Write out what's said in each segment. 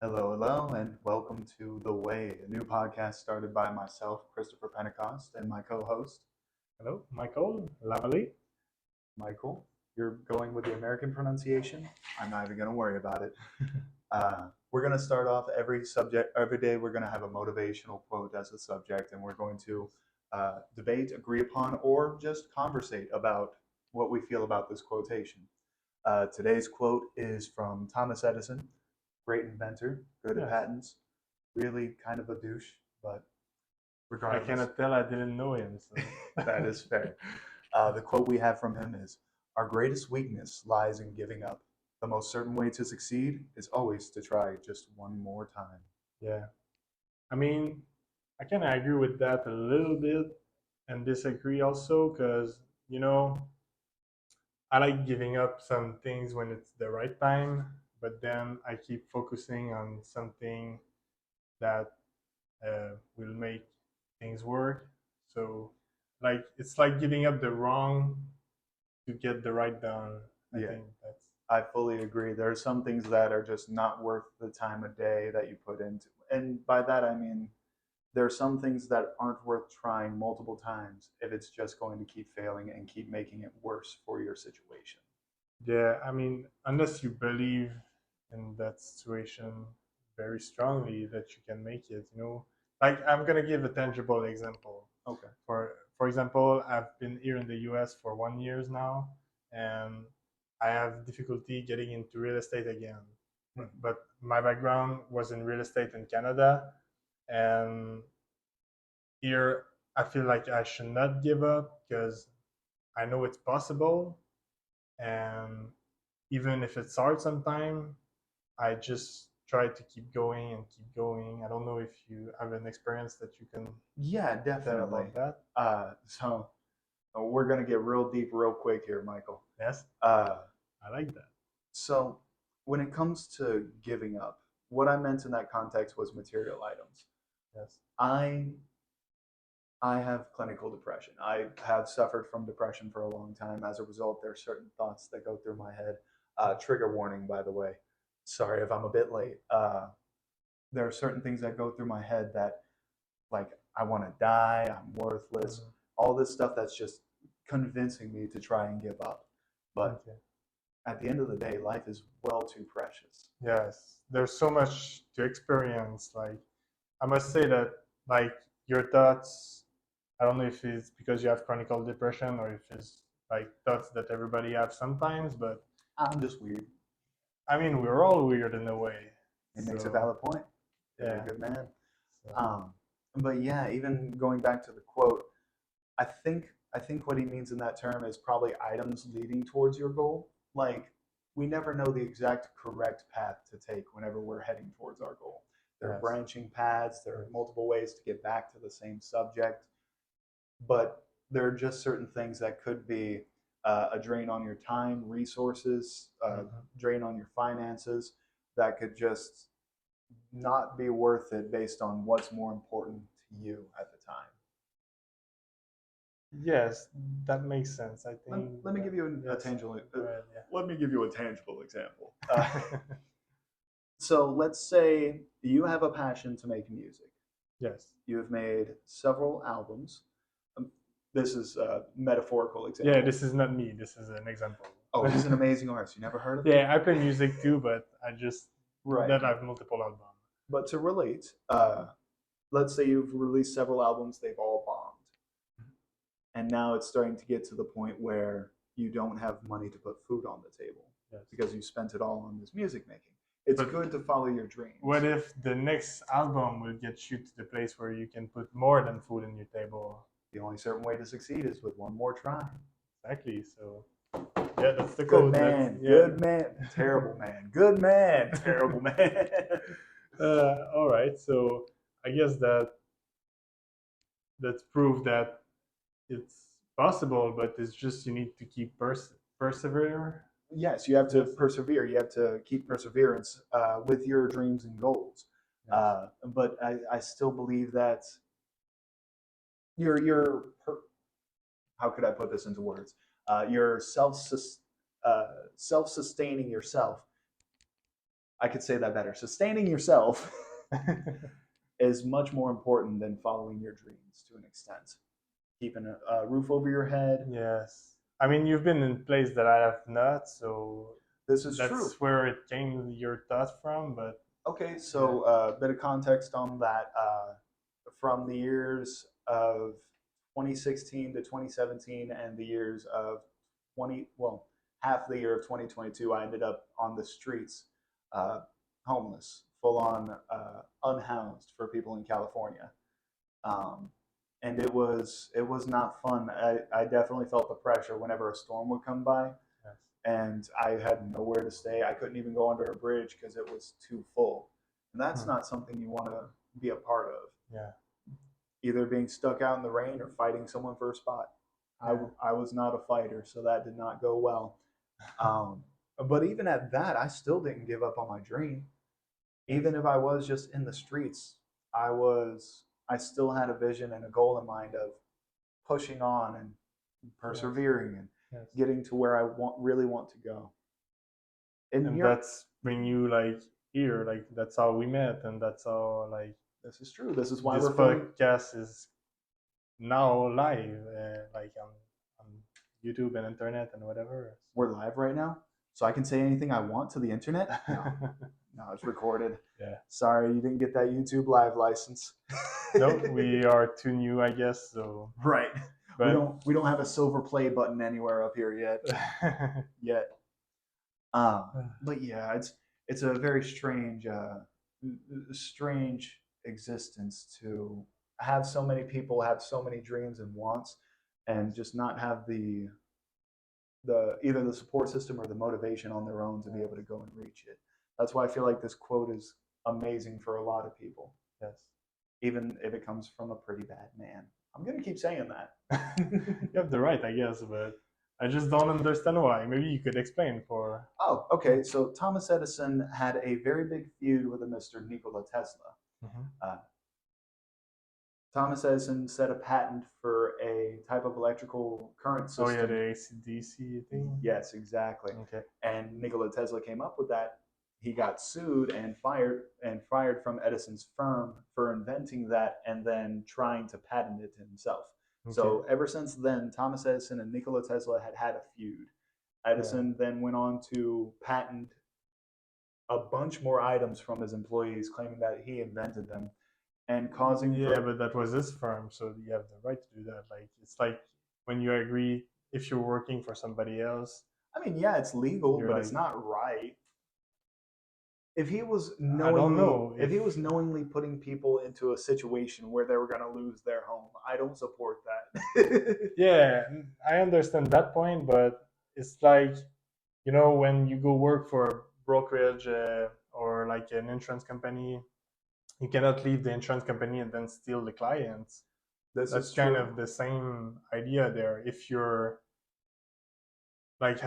Hello, hello, and welcome to The Way, a new podcast started by myself, Christopher Pentecost, and my co-host, Hello, Michael, LaValle. Michael. You're going with the American pronunciation? I'm not even going to worry about it. We're going to start off every day. We're going to have a motivational quote as a subject, and we're going to debate, agree upon, or just conversate about what we feel about this quotation. Today's quote is from Thomas Edison, great inventor, good at Yes. patents, really kind of a douche, but I regardless, cannot tell I didn't know him. So. that is fair. The quote we have from him is, "Our greatest weakness lies in giving up. The most certain way to succeed is always to try just one more time." Yeah. I mean, I can agree with that a little bit and disagree also because, I like giving up some things when it's the right time, but then I keep focusing on something that will make things work. So, it's like giving up the wrong to get the right done. I Yeah. think that's. I fully agree. There are some things that are just not worth the time of day that you put into. And by that, I mean, there are some things that aren't worth trying multiple times if it's just going to keep failing and keep making it worse for your situation. Yeah, I mean, unless you believe in that situation very strongly that you can make it, Like I'm gonna give a tangible example. Okay. For example, I've been here in the US for 1 year now, and I have difficulty getting into real estate again. But my background was in real estate in Canada, and here I feel like I should not give up because I know it's possible, and even if it's hard sometime, I just try to keep going and keep going. I don't know if you have an experience that you can Yeah, tell definitely. about that. So we're gonna get real deep real quick here, Michael. Yes, Uh, I like that. so when it comes to giving up, what I meant in that context was material items. Yes. I I have clinical depression. I have suffered from depression for a long time. As a result, there are certain thoughts that go through my head. Trigger warning, by the way. Sorry if I'm a bit late. There are certain things that go through my head that, like, I want to die, I'm worthless, all this stuff that's just convincing me to try and give up. But Okay. at the end of the day, life is well too precious. Yes, there's so much to experience. Like, I must say that, like, your thoughts, I don't know if it's because you have chronic depression or if it's like thoughts that everybody have sometimes, but I'm just weird. I mean, we're all weird in a way. It makes a So, valid point. You're yeah. a good man. So, But yeah, even going back to the quote, I think what he means in that term is probably items leading towards your goal. Like, we never know the exact correct path to take whenever we're heading towards our goal. There are yes. branching paths, there are multiple ways to get back to the same subject, but there are just certain things that could be a drain on your time, resources, drain on your finances that could just not be worth it based on what's more important to you at the time. Yes, that makes sense. I think. Let me give you a Yes. tangible. Go ahead, yeah. Let me give you a tangible example. So let's say you have a passion to make music. Yes. You have made several albums. This is a metaphorical example. Yeah, this is not me. This is an example. Oh, he's an amazing artist. You never heard of him? Yeah, I play music too, but I just Right. that I have multiple albums. But to relate, let's say you've released several albums, they've all bombed. And now it's starting to get to the point where you don't have money to put food on the table. Yes. Because you spent it all on this music making. It's good to follow your dreams. What if the next album will get you to the place where you can put more than food on your table? The only certain way to succeed is with one more try. Exactly. So, yeah, that's the Good code. man, Yeah. good man, terrible man, good man, terrible man. All right. So I guess that's proof that it's possible, but it's just you need to keep persevere. Yes, you have to Yes. persevere. You have to keep perseverance with your dreams and goals. Yes. But I still believe that you're how could I put this into words? You're self-sustaining yourself. I could say that better. Sustaining yourself is much more important than following your dreams to an extent. Keeping a roof over your head. Yes. I mean, you've been in place that I have not, so This is true. that's where it came your thought from. But Okay, so a bit of context on that. From the years of 2016 to 2017 and the years of 20, half the year of 2022, I ended up on the streets, uh, homeless, full on unhoused for people in California. Um, and it was not fun. I definitely felt the pressure whenever a storm would come by, yes. and I had nowhere to stay. I couldn't even go under a bridge because it was too full. And that's not something you want to be a part of. Yeah. Either being stuck out in the rain or fighting someone for a spot. Yeah. I was not a fighter, so that did not go well. Um, but even at that, I still didn't give up on my dream. Even if I was just in the streets, I still had a vision and a goal in mind of pushing on and persevering and Yes. getting to where I really want to go. And that's bring you like here, like that's how we met, and that's how like this is true. This is why this we're filming. podcast is now live, like on YouTube and internet and whatever. We're live right now, so I can say anything I want to the internet. No, no, it's recorded. Yeah. Sorry, you didn't get that YouTube live license. No, we are too new, I guess. So right. but We don't have a silver play button anywhere up here yet. But yeah, it's a very strange existence to have so many people have so many dreams and wants, and just not have the either the support system or the motivation on their own to be able to go and reach it. That's why I feel like this quote is amazing for a lot of people. Yes. Even if it comes from a pretty bad man. I'm gonna keep saying that. You have the right, I guess, but I just don't understand why. Maybe you could explain for. Oh, okay. So Thomas Edison had a very big feud with a Mr. Nikola Tesla. Mm-hmm. Thomas Edison set a patent for a type of electrical current system. Oh yeah, the AC/DC thing. Yes, exactly. Okay. And Nikola Tesla came up with that. He got sued and fired from Edison's firm for inventing that and then trying to patent it himself. Okay. So ever since then, Thomas Edison and Nikola Tesla had a feud. Edison then went on to patent a bunch more items from his employees, claiming that he invented them, and causing. But that was his firm, so you have the right to do that. Like it's like when you agree if you're working for somebody else. I mean, yeah, it's legal, but it's not right. If he was knowingly putting people into a situation where they were going to lose their home, I don't support that. Yeah, I understand that point, but it's like, when you go work for a brokerage or like an insurance company, you cannot leave the insurance company and then steal the clients. That's kind of the same idea there. If you're like,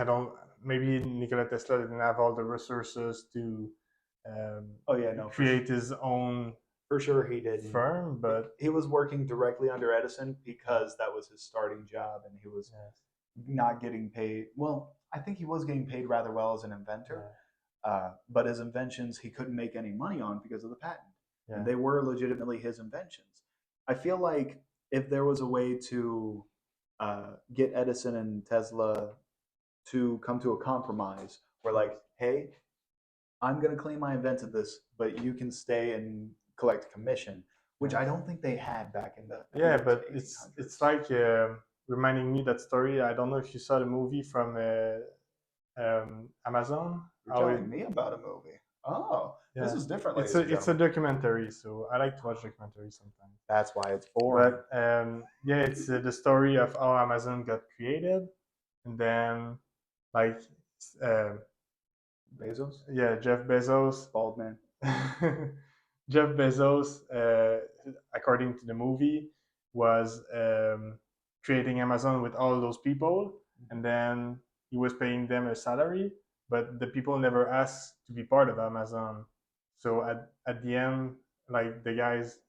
maybe Nikola Tesla didn't have all the resources to create his own. For sure he did. Firm, but he was working directly under Edison because that was his starting job, and he was not getting paid. Well, I think he was getting paid rather well as an inventor, but his inventions he couldn't make any money on because of the patent. And they were legitimately his inventions. I feel like if there was a way to get Edison and Tesla to come to a compromise where, like, hey, I'm going to claim I invented this, but you can stay and collect commission, which I don't think they had back in the but it's like reminding me that story. I don't know if you saw the movie from Amazon. You're telling me about a movie. Oh, this is different. It's a documentary, so I like to watch documentaries sometimes. That's why it's boring. But it's the story of how Amazon got created, and then like Bezos. Yeah, Jeff Bezos. Bald man. Jeff Bezos, according to the movie, was creating Amazon with all those people, and then he was paying them a salary, but the people never asked to be part of Amazon. So at the end, like the guys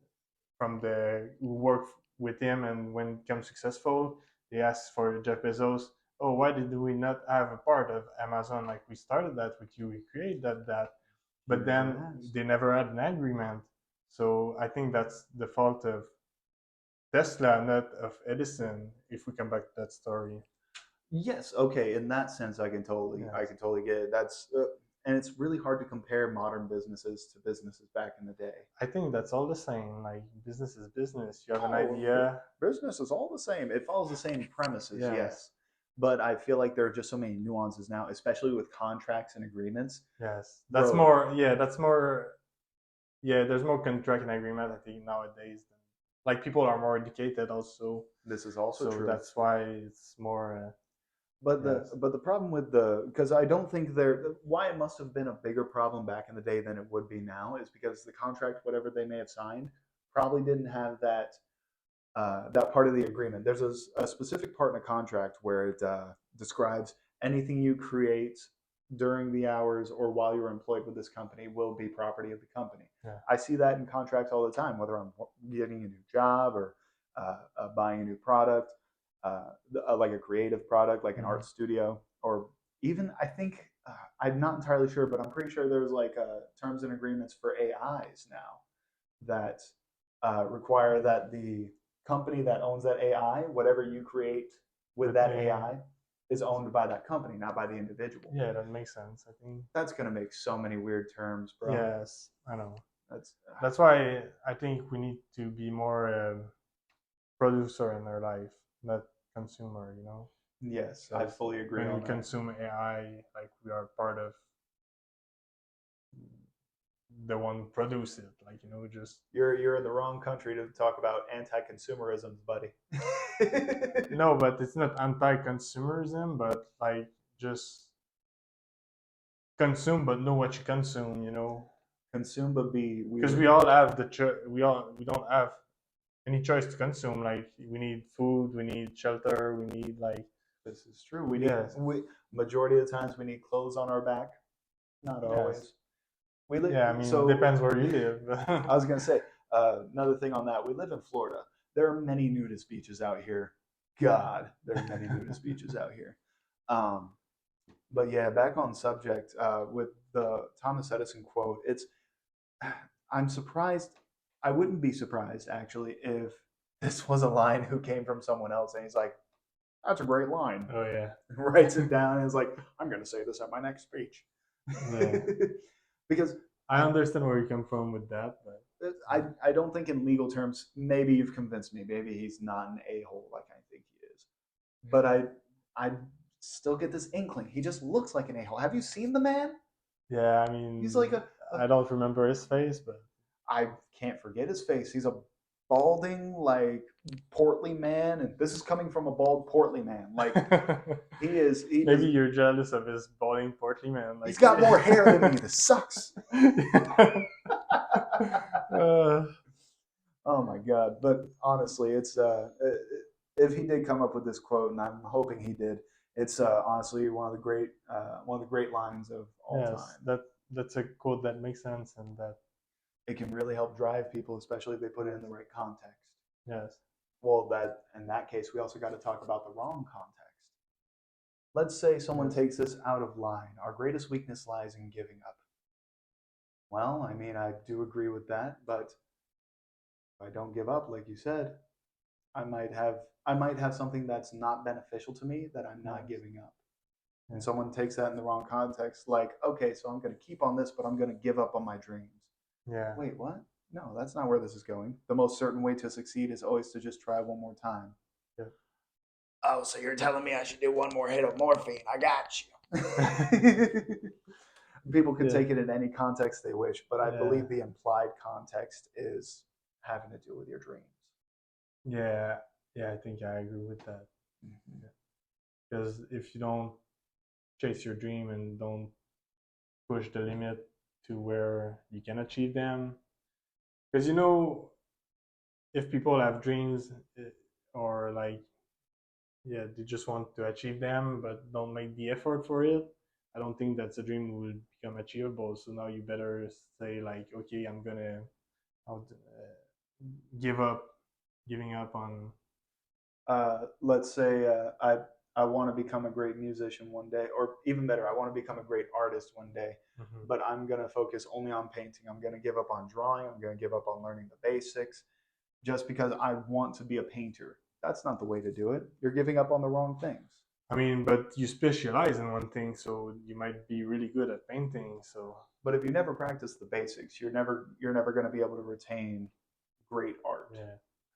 from who work with him, and when it becomes successful, they asked for Jeff Bezos. Oh, why did we not have a part of Amazon? Like we started that with you, we created that. but then Never has. they never had an agreement. So I think that's the fault of Tesla, not of Edison. If we come back to that story, Yes, okay. In that sense, I yes, can totally get it. And it's really hard to compare modern businesses to businesses back in the day. I think that's all the same. Like business is business. You have an Oh, idea, business is all the same. It follows the same premises, yes, yes. But I feel like there are just so many nuances now, especially with contracts and agreements. yes. That's Bro, more. Yeah, that's more. Yeah, there's more contract and agreement. I think nowadays, like people are more educated also, this is also so true. that's why it's more. Yes. But the problem with the because I don't think there why it must have been a bigger problem back in the day than it would be now is because the contract, whatever they may have signed, probably didn't have that part of the agreement. There's a specific part in a contract where it describes anything you create during the hours or while you're employed with this company will be property of the company. Yeah. I see that in contracts all the time, whether I'm getting a new job or buying a new product, like a creative product, like an art studio, or even I think I'm not entirely sure, but I'm pretty sure there's like terms and agreements for AIs now that require that the company that owns that AI, whatever you create with that AI, is owned by that company, not by the individual. Yeah, that makes sense. I think. That's gonna make so many weird terms, bro. Yes, I know. That's That's why I think we need to be more producer in our life, not consumer. You know, yes, I fully agree when on we that. consume AI, like we are part of the one who produce it. Like just You're in the wrong country to talk about anti-consumerism, buddy. no, but it's not anti-consumerism, but like just consume, but know what you consume. Consume but be Because weird. we all have we don't have any choice to consume. Like we need food, we need shelter, we need like This is true. We need yes, we majority of the times we need clothes on our back. Not yes, always. We live yeah. I mean, it so depends where you live. I was gonna say another thing on that. We live in Florida. There are many nudist beaches out here. God, there are many nudist beaches out here. Um, but yeah, back on subject with the Thomas Edison quote. I'm surprised. I wouldn't be surprised actually if this was a line who came from someone else and he's like, "That's a great line." Oh yeah, Writes it down and is like, "I'm gonna say this at my next speech." yeah. Because I understand where you come from with that, but I don't think in legal terms. Maybe you've convinced me. Maybe he's not an a hole like I think he is. But I still get this inkling. He just looks like an a hole. Have you seen the man? yeah. I He's mean, like a I don't remember his face, but I can't forget his face. He's a balding, like portly man, and this is coming from a bald, portly man. Like he is. He does. maybe you're jealous of his balding portly man. He's Like got more hair than me. This sucks. uh, Oh my god! But honestly, it's if he did come up with this quote, and I'm hoping he did, it's honestly one of the great lines of all yes, time. that's a quote that makes sense, and that It can really help drive people, especially if they put it in the right context. yes, Well, that in that case, we also got to talk about the wrong context. Let's say someone yes, takes us out of line. Our greatest weakness lies in giving up. Well, I mean, I do agree with that, but if I don't give up, like you said, I might have I might have something that's not beneficial to me that I'm not yes, giving up. And yes, someone takes that in the wrong context, like, okay, so I'm going to keep on this, but I'm going to give up on my dreams. yeah, Wait, what? No, that's not where this is going. The most certain way to succeed is always to just try one more time. yeah. Oh, so you're telling me I should do one more hit of morphine? I got you. People can Yeah, take it in any context they wish, but I yeah, believe the implied context is having to do with your dreams. yeah, yeah. I think I agree with that Mm-hmm. because if you don't chase your dream and don't push the limit to where you can achieve them, because if people have dreams or like yeah they just want to achieve them but don't make the effort for it, I don't think that's a dream will become achievable. So now you better say like okay, I'm gonna give up giving up on Let's say I want to become a great musician one day, or even better, I want to become a great artist one day. But I'm going to focus only on painting. I'm going to give up on drawing. I'm going to give up on learning the basics just because I want to be a painter. That's not the way to do it. You're giving up on the wrong things. I mean, but you specialize in one thing, so you might be really good at painting. So, But if you never practice the basics, you're never going to be able to retain great art. yeah,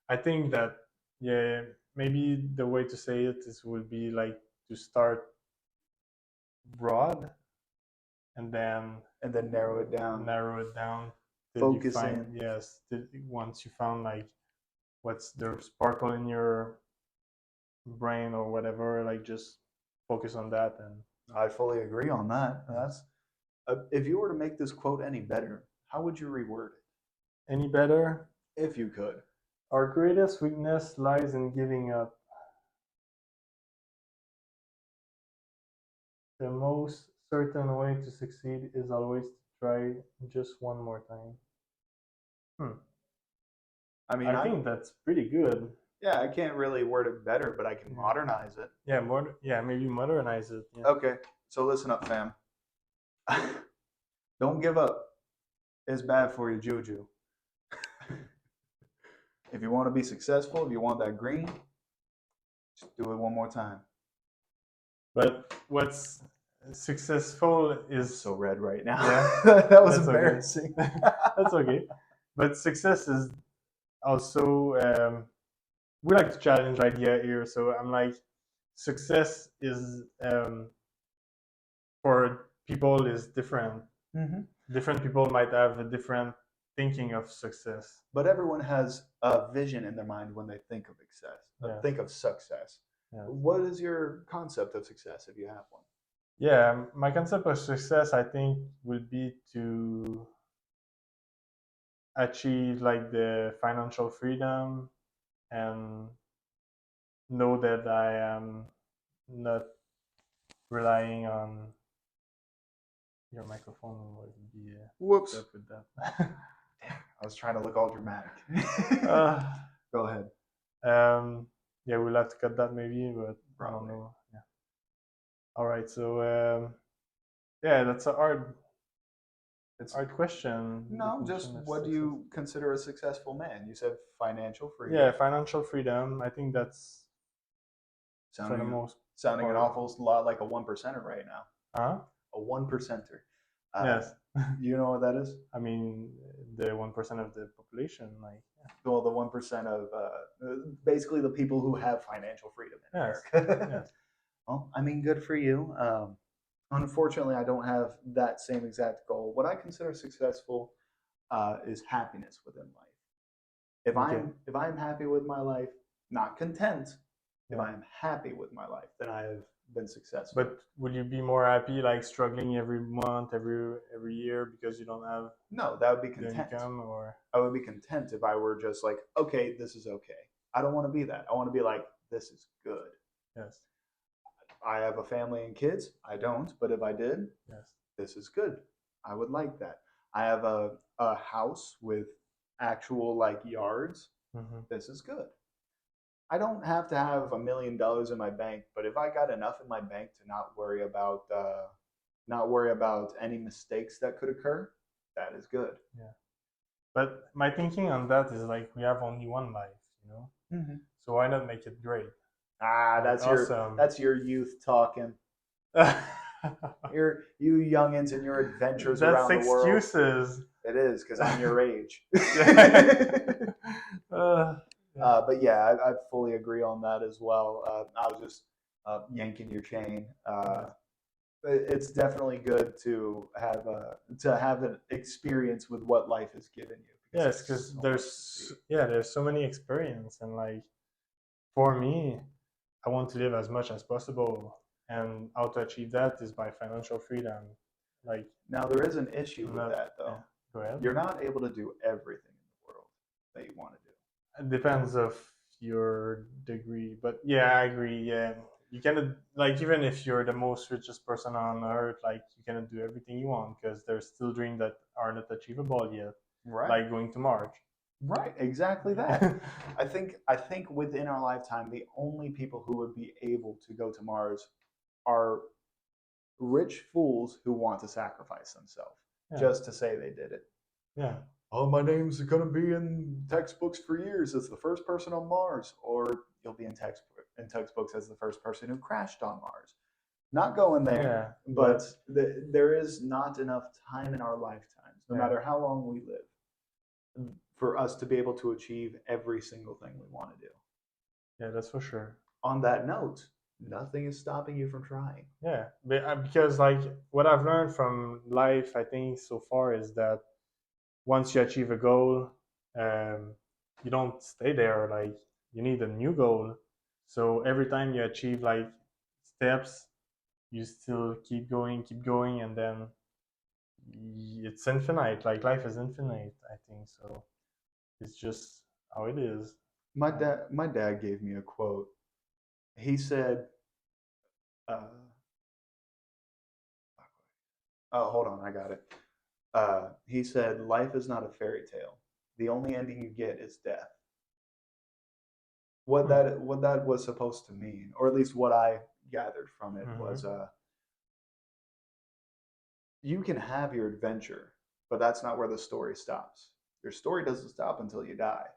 I think that, yeah, maybe the way to say it is would be like to start broad and then Narrow it down. till you Focus find, in. yes, once you found like what's the sparkle in your brain or whatever, like just focus on that. And I fully agree on that. That's if you were to make this quote any better, how would you reword any better, it? If you could. our greatest weakness lies in giving up. The most certain way to succeed is always to try just one more time. I mean, I think that's pretty good. yeah, I can't really word it better, but I can Yeah. modernize it. Yeah, maybe modernize it. Yeah. Okay, so listen up, fam. Don't give up. It's bad for you, Juju. If you want to be successful, if you want that green, just do it one more time. But what's successful is So red right now. Yeah, that was that's okay. embarrassing. That's okay. But success is also we like to challenge idea here. So I'm like, success is for people is different. Mhm. Different people might have a different thinking of success. But everyone has a vision in their mind when they think of success. Yeah. Think of success. Yeah. What is your concept of success if you have one? Yeah, my concept of success, I think, will be to achieve like the financial freedom and know that I am not relying on your microphone. Would be Whoops. up with that. I was trying to look all dramatic. Go ahead. Yeah, we'll have to cut that maybe, but I don't Probably. know. Yeah. All right, so yeah, that's a hard question. No, just definition of what do success. you consider a successful man? You said financial freedom. Yeah, financial freedom. I think that's for the sounding most sounding an part. awful lot like a 1%er right now. Huh? A 1%er. Yes. You know what that is? I mean, the 1% of the population, like. Yeah. Well, the 1% of basically the people who have financial freedom in Yes. America. Yes. Well, I mean, good for you. Unfortunately, I don't have that same exact goal. What I consider successful is happiness within life. If Okay. I'm happy with my life, not content, if Yeah. I'm happy with my life, then I have been successful. But would you be more happy, like struggling every month, every year because you don't have No, that would be the content. income, or I would be content if I were just like, okay, this is okay. I don't want to be that. I want to be like, this is good. yes, I have a family and kids. I don't, but if I did, yes, this is good. I would like that. I have a house with actual like yards. This is good. I don't have to have $1 million in my bank, but if I got enough in my bank to not worry about any mistakes that could occur, that is good. yeah. But my thinking on that is like, we have only one life, you know. So why not make it great? That's awesome. That's your youth talking. You youngins and your adventures around the world. That's excuses. It is, because I'm your age. Yeah. But yeah, I fully agree on that as well. I was just yanking your chain. It's definitely good to have an experience with what life has given you. Yes, because there's so many experience, and like for me, I want to live as much as possible, and how to achieve that is by financial freedom. Like, now there is an issue with that though. Yeah. Go ahead. You're not able to do everything in the world that you want to do. It depends of your degree, but yeah, I agree. Yeah, you cannot, like, even if you're the most richest person on earth, like, you cannot do everything you want because there's still dreams that are not achievable yet. Right. Like going to Mars. Right, exactly that. I think within our lifetime, the only people who would be able to go to Mars are rich fools who want to sacrifice themselves Yeah. just to say they did it. Yeah. Oh, my name's going to be in textbooks for years as the first person on Mars, or you'll be in textbooks as the first person who crashed on Mars. Not going there, Yeah. but there is not enough time in our lifetimes, no Yeah. matter how long we live, for us to be able to achieve every single thing we want to do. Yeah, that's for sure. On that note, nothing is stopping you from trying. Yeah, because like what I've learned from life, I think so far is that once you achieve a goal, you don't stay there. Like you need a new goal. So every time you achieve like steps, you still keep going, and then it's infinite. Like life is infinite, I think. So it's just how it is. My dad gave me a quote. He said, uh, "Oh, hold on, I got it." He said, "Life is not a fairy tale. The only ending you get is death." What that was supposed to mean, or at least what I gathered from it, was you can have your adventure, but that's not where the story stops. Your story doesn't stop until you die.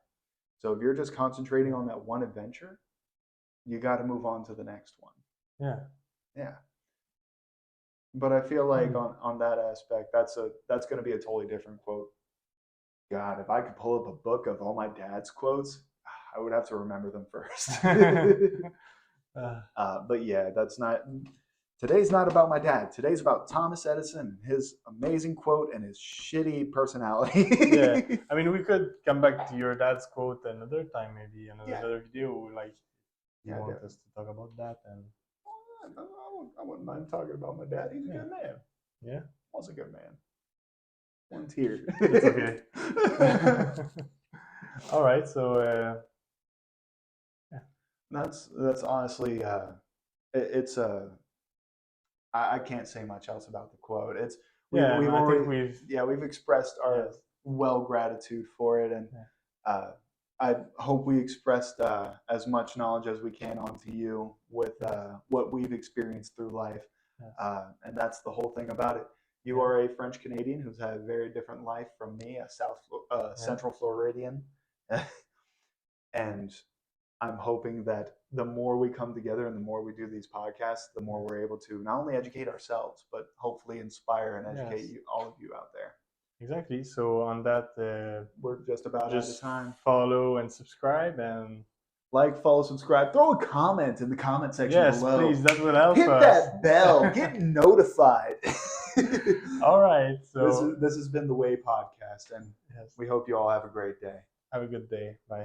So if you're just concentrating on that one adventure, you got to move on to the next one. Yeah. Yeah. But I feel like on that aspect, that's going to be a totally different quote. God, if I could pull up a book of all my dad's quotes, I would have to remember them first. But yeah, that's not. Today's not about my dad. Today's about Thomas Edison, his amazing quote, and his shitty personality. Yeah, I mean, we could come back to your dad's quote another time, maybe another video. Like, you want us to talk about that, and I wouldn't mind talking about my dad. He's a good man. Yeah, was a good man. One tear. It's okay. All right, so yeah, that's honestly it's a. I can't say much else about the quote. It's we've already we've expressed our gratitude for it, and I hope we expressed as much knowledge as we can onto you with what we've experienced through life, and that's the whole thing about it. You are a French Canadian who's had a very different life from me, a Central Floridian, and I'm hoping that the more we come together and the more we do these podcasts, the more we're able to not only educate ourselves, but hopefully inspire and educate all of you out there. Exactly. So on that, we're just about out of time. Follow and subscribe, and like, follow, subscribe. Throw a comment in the comment section below. Yes, please. That will help us. Hit that bell. Get notified. All right. So this has been the Way Podcast, and we hope you all have a great day. Have a good day. Bye.